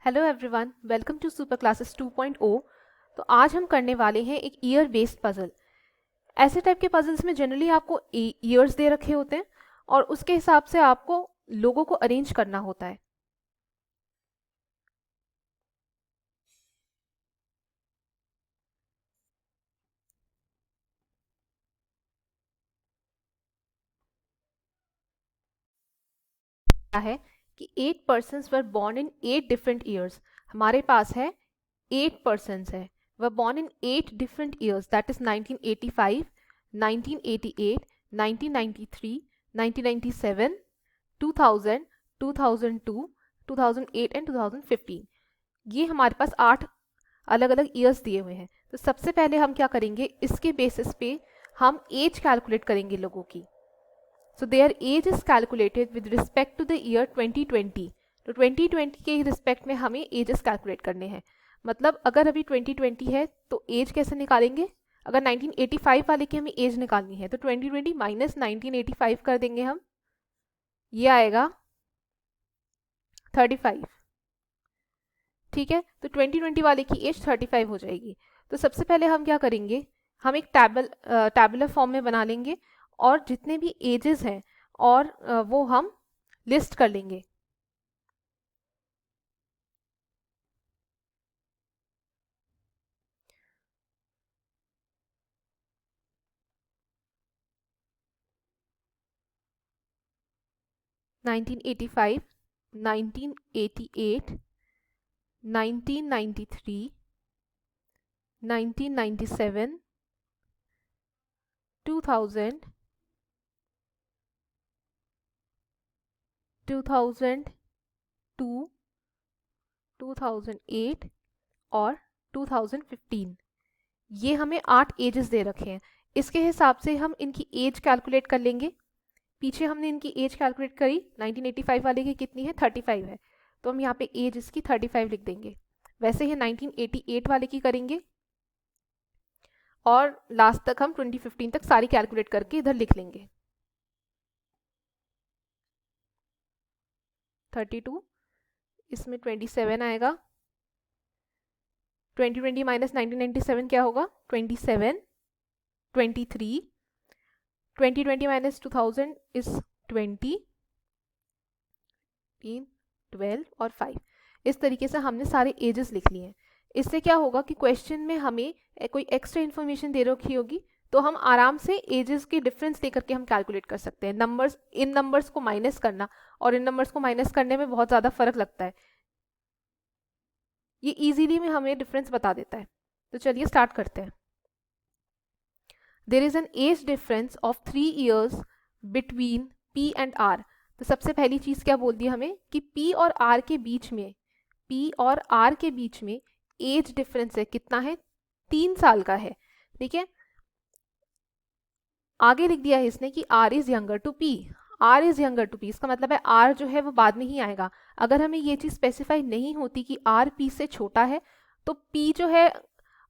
Hello everyone, welcome to super classes 2.0। तो आज हम करने वाले हैं एक ईयर बेस्ड पजल। ऐसे टाइप के पजल्स में जनरली आपको ईयर्स दे रखे होते हैं और उसके हिसाब से आपको लोगों को अरेंज करना होता है। क्या है कि 8 persons were born in 8 different years. हमारे पास है 8 पर्सन्स है, वह born in 8 different years, that is 1985, 1988, 1993, 1997, 2000, 2002, 2008 and 2015। ये हमारे पास 8 अलग अलग ईयर्स दिए हुए हैं। तो सबसे पहले हम क्या करेंगे, इसके बेसिस पे हम एज कैलकुलेट करेंगे लोगों की। So their age is calculated with respect to the year 2020। तो 2020 के रिस्पेक्ट में हमें एजेस कैलकुलेट करने हैं। मतलब अगर अभी 2020 है तो एज कैसे निकालेंगे? अगर 1985 वाले की हमें एज निकालनी है तो 2020 माइनस 1985 कर देंगे हम, ये आएगा 35। ठीक है, तो 2020 वाले की एज 35 हो जाएगी। तो सबसे पहले हम क्या करेंगे, हम एक टैबुलर फॉर्म में बना लेंगे और जितने भी एजेस हैं और वो हम लिस्ट कर लेंगे। नाइनटीन 1988, 1993, 1997, 2000, 2002, 2008 और 2015। ये हमें 8 एजेस दे रखे हैं। इसके हिसाब से हम इनकी एज कैलकुलेट कर लेंगे। पीछे हमने इनकी एज कैलकुलेट करी, 1985 वाले की कितनी है, 35 है, तो हम यहाँ पे एज इसकी 35 लिख देंगे। वैसे ही 1988 वाले की करेंगे और लास्ट तक हम 2015 तक सारी कैलकुलेट करके इधर लिख लेंगे। 32, इसमें 27 आएगा। 2020 माइनस 1997 क्या होगा, 27, 23, 2020 माइनस 2000 इज 20, 12 और 5। इस तरीके से हमने सारे एजेस लिख लिए हैं। इससे क्या होगा कि क्वेश्चन में हमें कोई एक्स्ट्रा इन्फॉर्मेशन दे रखी होगी तो हम आराम से एजेस के डिफरेंस लेकर के हम कैलकुलेट कर सकते हैं। नंबर्स, इन नंबर्स को माइनस करना और इन नंबर्स को माइनस करने में बहुत ज़्यादा फर्क लगता है। ये इजीली में हमें डिफरेंस बता देता है। तो चलिए स्टार्ट करते हैं। There is an age difference of 3 years between P and R. तो सबसे पहली चीज क्या बोल दी हमें कि पी और आर के बीच में, पी और आर के बीच में एज डिफरेंस है, कितना है, 3 साल का है। ठीक है, आगे लिख दिया है इसने कि R is younger to P. R is younger to P, इसका मतलब है आर जो है वो बाद में ही आएगा। अगर हमें ये चीज स्पेसिफाई नहीं होती कि आर पी से छोटा है तो पी जो है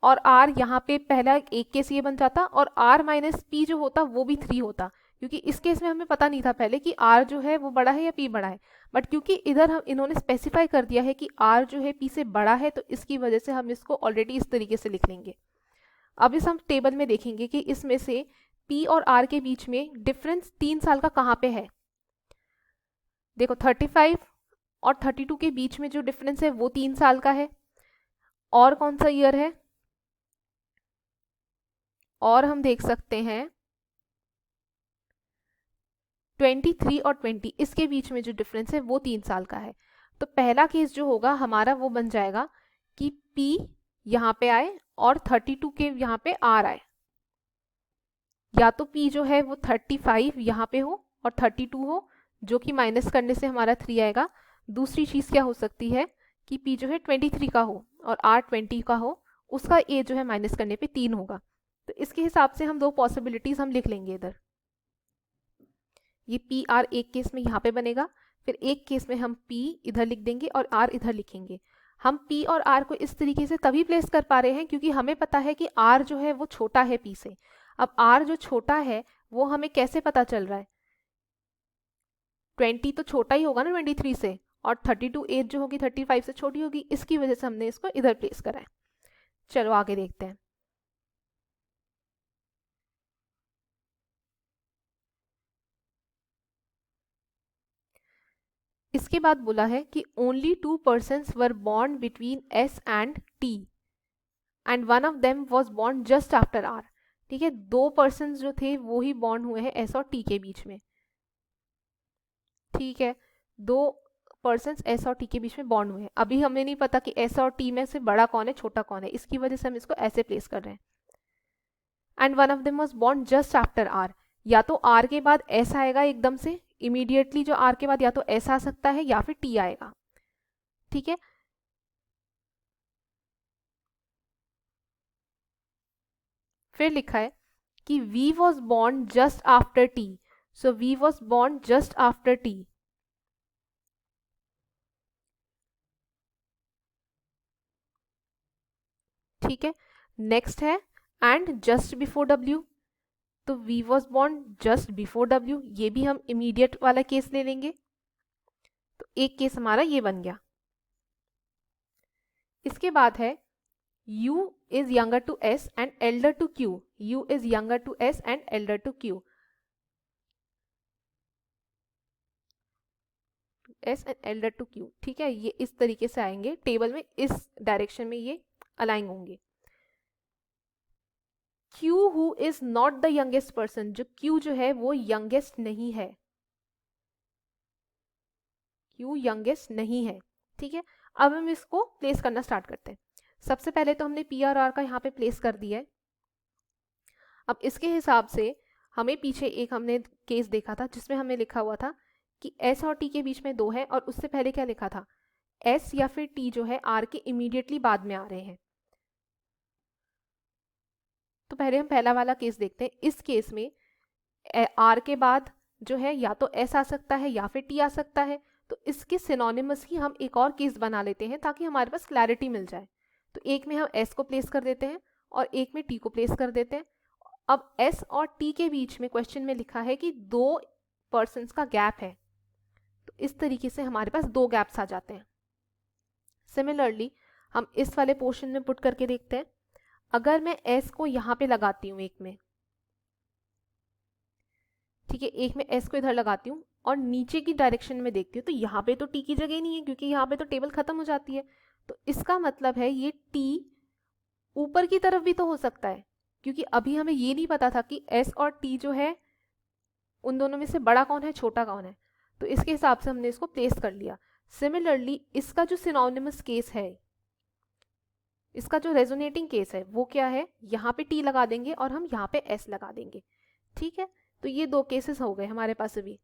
और आर यहाँ पे पहला एक केस ये बन जाता और आर माइनस पी जो होता वो भी 3 होता, क्योंकि इस केस में हमें पता नहीं था पहले कि आर जो है वो बड़ा है या पी बड़ा है। बट क्योंकि इधर हम इन्होंने स्पेसिफाई कर दिया है कि आर जो है पी से बड़ा है तो इसकी वजह से हम इसको ऑलरेडी इस तरीके से लिख लेंगे। अब इस हम टेबल में देखेंगे कि इसमें से पी और आर के बीच में डिफरेंस 3 साल का कहाँ पे है। देखो 35 और 32 के बीच में जो डिफरेंस है वो 3 साल का है। और कौन सा ईयर है, और हम देख सकते हैं 23 और 20, इसके बीच में जो डिफरेंस है वो 3 साल का है। तो पहला केस जो होगा हमारा वो बन जाएगा कि P यहाँ पे आए और 32 के यहाँ पे R आए। या तो P जो है वो 35 यहाँ पे हो और 32 हो, जो कि माइनस करने से हमारा 3 आएगा। दूसरी चीज़ क्या हो सकती है कि P जो है 23 का हो और R 20 का हो, उसका A जो है माइनस करने पे 3 होगा। तो इसके हिसाब से हम दो पॉसिबिलिटीज हम लिख लेंगे इधर। ये पी आर एक केस में यहाँ पे बनेगा, फिर एक केस में हम पी इधर लिख देंगे और आर इधर लिखेंगे। हम पी और आर को इस तरीके से तभी प्लेस कर पा रहे हैं क्योंकि हमें पता है कि आर जो है वो छोटा है पी से। अब आर जो छोटा है वो हमें कैसे पता चल रहा है, 20 तो छोटा ही होगा ना 23 से, और 32 एज जो होगी 35 से छोटी होगी, इसकी वजह से हमने इसको इधर प्लेस करा है। चलो आगे देखते हैं। इसके बाद बोला है कि only 2 persons were born between S and T and one of them was born just after R. ठीक है, 2 persons जो थे वो ही बॉर्न हुए हैं एस और टी के बीच में। ठीक है, 2 persons एस और टी के बीच में बॉन्ड हुए हैं। अभी हमें नहीं पता कि एस और टी में से बड़ा कौन है छोटा कौन है, इसकी वजह से हम इसको ऐसे प्लेस कर रहे हैं। And one of them was born just after R, या तो आर के बाद एस आएगा एकदम से इमीडिएटली, जो आर के बाद या तो एस आ सकता है या फिर टी आएगा। ठीक है, फिर लिखा है कि V was born just after T, so V was born just after T. ठीक है, नेक्स्ट है एंड जस्ट बिफोर डब्ल्यू, तो V was born just before W, ये भी हम इमीडिएट वाला केस ले लेंगे। तो एक केस हमारा ये बन गया। इसके बाद है U is younger to S and elder to Q. U is younger to S and elder to Q. S and elder to Q. ठीक है, ये इस तरीके से आएंगे टेबल में, इस डायरेक्शन में ये अलाइन होंगे। Q who is not the youngest person, जो Q जो है वो youngest नहीं है, Q youngest नहीं है। ठीक है, अब हम इसको प्लेस करना स्टार्ट करते हैं। सबसे पहले तो हमने P और R का यहाँ पे प्लेस कर दिया है। अब इसके हिसाब से हमें पीछे एक हमने केस देखा था जिसमें हमें लिखा हुआ था कि S और T के बीच में 2 है, और उससे पहले क्या लिखा था, S या फिर T जो है R के इमीडिएटली बाद में आ रहे हैं। तो पहले हम पहला वाला केस देखते हैं। इस केस में R के बाद जो है या तो S आ सकता है या फिर T आ सकता है, तो इसके सिनोनिमस ही हम एक और केस बना लेते हैं ताकि हमारे पास क्लैरिटी मिल जाए। तो एक में हम S को प्लेस कर देते हैं और एक में T को प्लेस कर देते हैं। अब S और T के बीच में क्वेश्चन में लिखा है कि 2 पर्सन्स का गैप है, तो इस तरीके से हमारे पास 2 गैप्स आ जाते हैं। सिमिलरली हम इस वाले पोर्शन में पुट करके देखते हैं। अगर मैं S को यहाँ पे लगाती हूँ एक में, ठीक है, एक में S को इधर लगाती हूँ और नीचे की डायरेक्शन में देखती हूँ, तो यहाँ पे तो T की जगह नहीं है क्योंकि यहाँ पे तो टेबल खत्म हो जाती है। तो इसका मतलब है ये T ऊपर की तरफ भी तो हो सकता है, क्योंकि अभी हमें ये नहीं पता था कि S और T जो है उन दोनों में से बड़ा कौन है छोटा कौन है, तो इसके हिसाब से हमने इसको प्लेस कर लिया। सिमिलरली इसका जो सिनोनिमस केस है, इसका जो रेजोनेटिंग केस है वो क्या है, यहाँ पे T लगा देंगे और हम यहाँ पे S लगा देंगे। ठीक है, तो ये 2 केसेस हो गए हमारे पास अभी।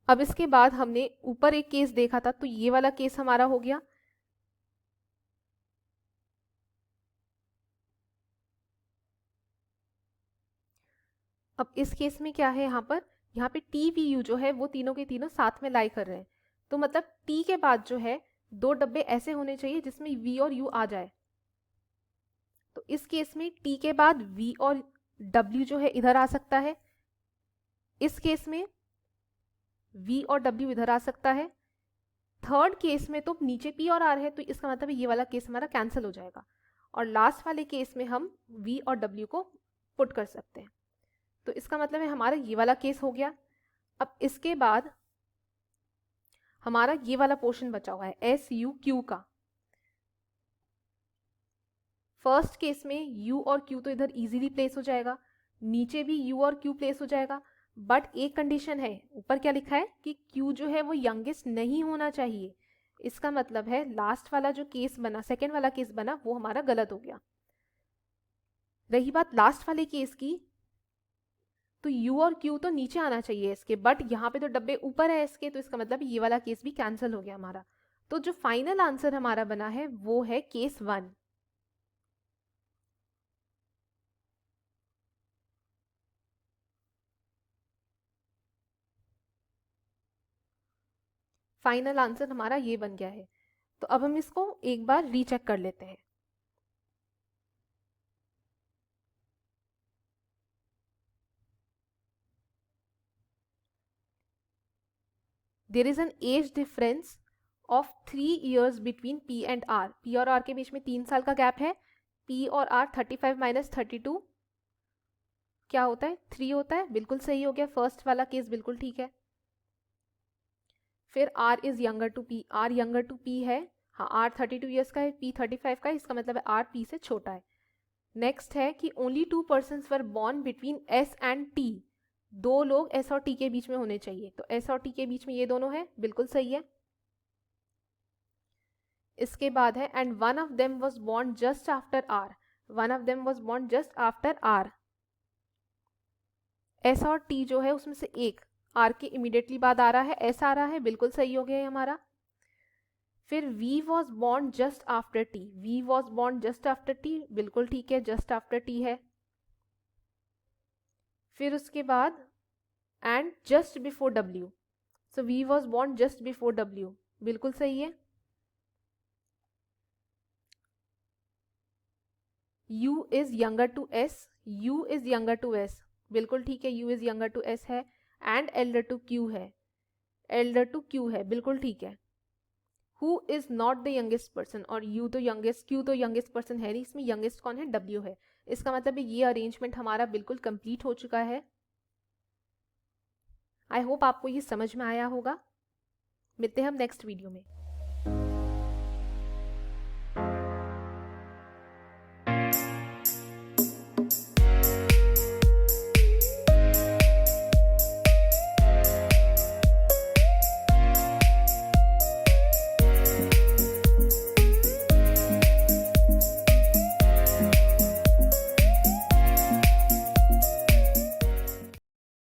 अब इसके बाद हमने ऊपर एक केस देखा था, तो ये वाला केस हमारा हो गया। अब इस केस में क्या है, यहाँ पे टी वी यू जो है वो तीनों के तीनों साथ में लाई कर रहे हैं, तो मतलब टी के बाद जो है 2 डब्बे ऐसे होने चाहिए जिसमें वी और यू आ जाए। तो इस केस में टी के बाद वी और डब्ल्यू जो है इधर आ सकता है, इस केस में वी और डब्ल्यू इधर आ सकता है, थर्ड केस में तो नीचे पी और आर है, तो इसका मतलब ये वाला केस हमारा कैंसिल हो जाएगा, और लास्ट वाले केस में हम वी और डब्ल्यू को पुट कर सकते हैं। तो इसका मतलब है हमारा ये वाला केस हो गया। अब इसके बाद हमारा ये वाला पोर्शन बचा हुआ है एस यू क्यू का। फर्स्ट केस में यू और क्यू तो इधर इजीली प्लेस हो जाएगा, नीचे भी यू और क्यू प्लेस हो जाएगा, बट एक कंडीशन है, ऊपर क्या लिखा है कि क्यू जो है वो यंगेस्ट नहीं होना चाहिए। इसका मतलब है लास्ट वाला जो केस बना, सेकेंड वाला केस बना, वो हमारा गलत हो गया। रही बात लास्ट वाले केस की, तो U और Q तो नीचे आना चाहिए इसके, बट यहाँ पे तो डब्बे ऊपर है इसके, तो इसका मतलब ये वाला केस भी कैंसिल हो गया हमारा। तो जो फाइनल आंसर हमारा बना है वो है केस 1। फाइनल आंसर हमारा ये बन गया है। तो अब हम इसको एक बार रीचेक कर लेते हैं। There is an age difference of 3 years between P and R. P और आर के बीच में 3 साल का गैप है। पी और आर 35 माइनस 32 क्या होता है? 3 होता है। बिल्कुल सही हो गया, फर्स्ट वाला केस बिल्कुल ठीक है। फिर R is younger to P, R younger to P है। हाँ, आर 32 ईयर्स का है, पी 35 का है, इसका मतलब है आर पी से छोटा है। नेक्स्ट है कि only 2 persons were born between S and T. 2 लोग एस और टी के बीच में होने चाहिए, तो एस और टी के बीच में ये दोनों है, बिल्कुल सही है। इसके बाद है and one of them was born just after R, one of them was born just after R. S और टी जो है उसमें से एक आर के इमीडिएटली बाद आ रहा है, एस आ रहा है, बिल्कुल सही हो गया है हमारा। फिर V was born just after T, V was born just after T, बिल्कुल ठीक है, जस्ट आफ्टर T है। फिर उसके बाद and just before W, so V was born just before W, बिल्कुल सही है। U is younger to S, U is younger to S, बिल्कुल ठीक है, U is younger to S है। एंड एल्डर टू Q है, एल्डर टू Q है, बिल्कुल ठीक है। Who is not the youngest person, और यू तो यंगेस्ट, क्यू तो यंगेस्ट पर्सन है नहीं, इसमें यंगेस्ट कौन है? डब्ल्यू है। इसका मतलब ये अरेंजमेंट हमारा बिल्कुल कंप्लीट हो चुका है। आई होप आपको ये समझ में आया होगा। मिलते हैं हम नेक्स्ट वीडियो में।